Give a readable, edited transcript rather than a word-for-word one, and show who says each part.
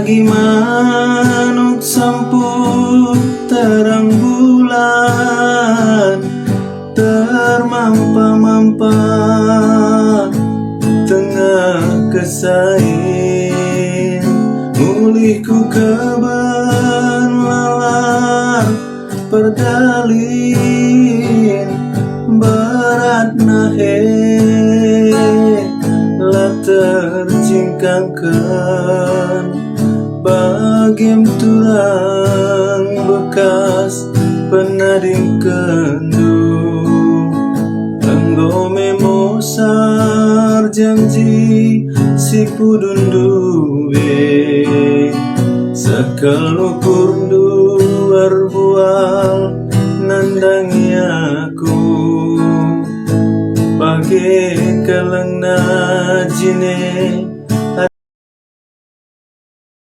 Speaker 1: Bagi manuk samput terang bulan, termampa-mampa tengah kesain. Mulihku keben lalar perdalin, berat nahe lah tercingkangkan. Bagim turang bekas penading kendu, anggo memosar janji si pudun duwe. Sakalukur duar bual nandangi aku, pagi keleng najine